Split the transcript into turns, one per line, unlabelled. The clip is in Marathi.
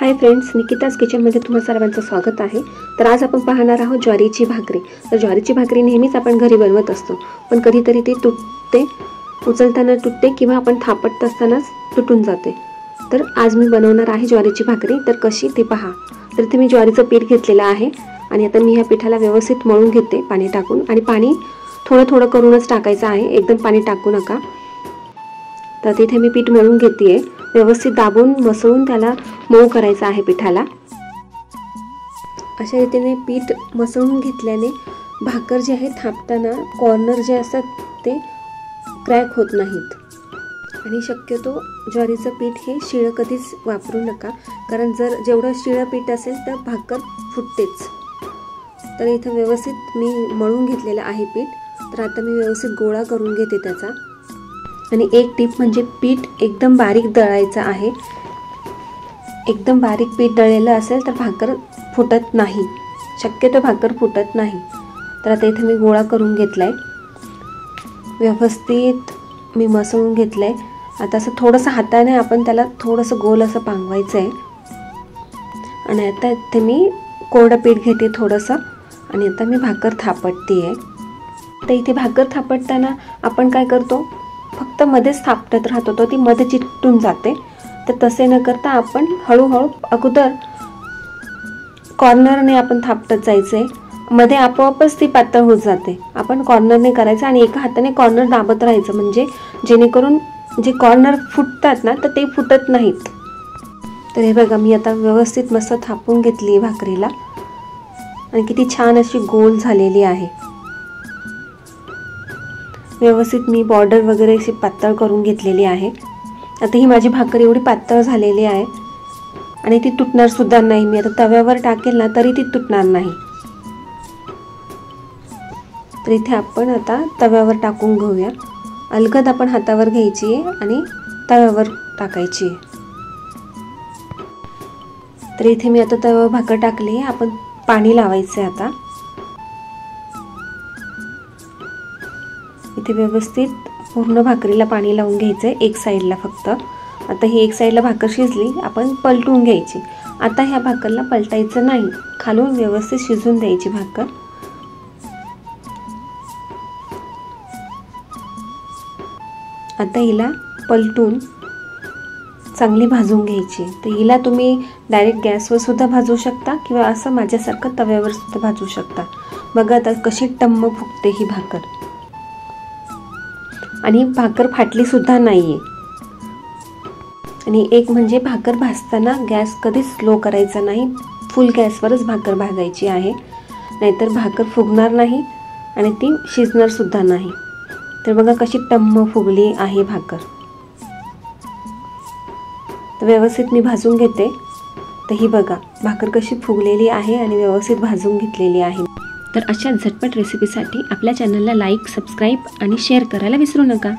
हाय फ्रेंड्स, निकिताज किचनमध्ये तुम्हा सर्वांचं स्वागत आहे। तर आज आपण पाहणार आहोत ज्वारीची भाकरी। तर ज्वारीची भाकरी नेहमीच आपण घरी बनवत असतो, पण कधीतरी ती तुटते, उचलताना तुटते किंवा आपण थापटत असतानाच तुटून जाते। तर आज मी बनवणार आहे ज्वारीची भाकरी। तर कशी ते पहा। तर इथे मी ज्वारीचं पीठ घेतलेलं आहे आणि आता मी ह्या पिठाला व्यवस्थित मळून घेते पाणी टाकून। आणि पाणी थोडं थोडं करूनच टाकायचं आहे, एकदम पाणी टाकू नका। तर तिथे मी पीठ मळून घेतेय, व्यवस्थित दाबून मसळून त्याला मऊ करायचं आहे पिठाला। अशा रीतीने पीठ मसळून घेतल्याने भाकर जे आहे थापताना कॉर्नर जे असतात ते क्रॅक होत नाहीत। आणि शक्यतो ज्वारीचं पीठ हे शिळं कधीच वापरू नका, कारण जर जेवढं शिळं पीठ असेल तर भाकर फुटतेच। तर इथं व्यवस्थित मी मळून घेतलेलं आहे पीठ। तर आता मी व्यवस्थित गोळा करून घेते त्याचा। आणि एक टिप म्हणजे पीठ एकदम बारीक दळायचं आहे। एकदम बारीक पीठ दळलेलं असेल तर भाकर फुटत नाही, शक्यतो भाकर फुटत नाही। तर आता इथे मी गोळा करून घेतलाय, व्यवस्थित मी मसळून घेतलंय। आता असं थोडंसं हाताने आपण त्याला थोडंसं गोल असं पांगवायचं आहे। आणि आता इथे मी कोरडं पीठ घेते थोडंसं, आणि आता मी भाकर थापटते आहे। तर इथे भाकर थापटताना आपण काय करतो, फक्त मध्येच थापटत राहतो, तो ती मध्ये चिकटून जाते। तर तसे न करता आपण हळूहळू अगोदर कॉर्नरने आपण थापटत जायचे, मध्ये आपोआपच ती पातळ होत जाते। आपण कॉर्नरने करायचं आणि एका हाताने कॉर्नर दाबत राहायचं, म्हणजे जेणेकरून जे कॉर्नर फुटतात ना तर ते फुटत नाहीत। तर हे बघा, मी आता व्यवस्थित मस्त थापून घेतली भाकरीला आणि किती छान अशी गोल झालेली आहे। व्यवस्थित मी बॉर्डर वगैरे अशी पातळ करून घेतलेली आहे। आता ही माझी भाकर एवढी पातळ झालेली आहे आणि ती तुटणार सुद्धा नाही। मी आता तव्यावर टाकेल ना तरी ती तुटणार नाही। तर इथे आपण आता तव्यावर टाकून घेऊया। अलगद आपण हातावर घ्यायची आहे आणि तव्यावर टाकायची आहे। तर इथे मी आता तव्यावर भाकर टाकली आहे, आपण पाणी लावायचं आहे। आता इथे व्यवस्थित पूर्ण भाकरीला पाणी लावून घ्यायचंय, एक साईडला फक्त। आता ही एक साईडला भाकर शिजली, आपण पलटून घ्यायची। आता ह्या भाकरला पलटायचं नाही, खालून व्यवस्थित शिजून द्यायची भाकर। आता हिला पलटून चांगली भाजून घ्यायची। तर हिला तुम्ही डायरेक्ट गॅसवर सुद्धा भाजू शकता किंवा असं माझ्यासारखं तव्यावर सुद्धा भाजू शकता। बघा आता कशी टम्म फुगते ही भाकर, आणि भाकर फाटली सुद्धा नाहीये। आणि एक म्हणजे भाकर भाजताना गॅस कधीच स्लो करायचा नाही, फुल गॅसवरच भाकर भाजायची आहे, नाहीतर भाकर फुगणार नाही आणि ती शिजणार सुद्धा नाही। तर बघा कशी टम्म फुगली आहे भाकर। तर व्यवस्थित मी भाजून घेते। तर ही बघा भाकर कशी फुगलेली आहे आणि व्यवस्थित भाजून घेतलेली आहे। तर अशा झटपट रेसिपीसाठी आपल्या चॅनलला लाईक, सबस्क्राईब आणि शेअर करायला विसरू नका।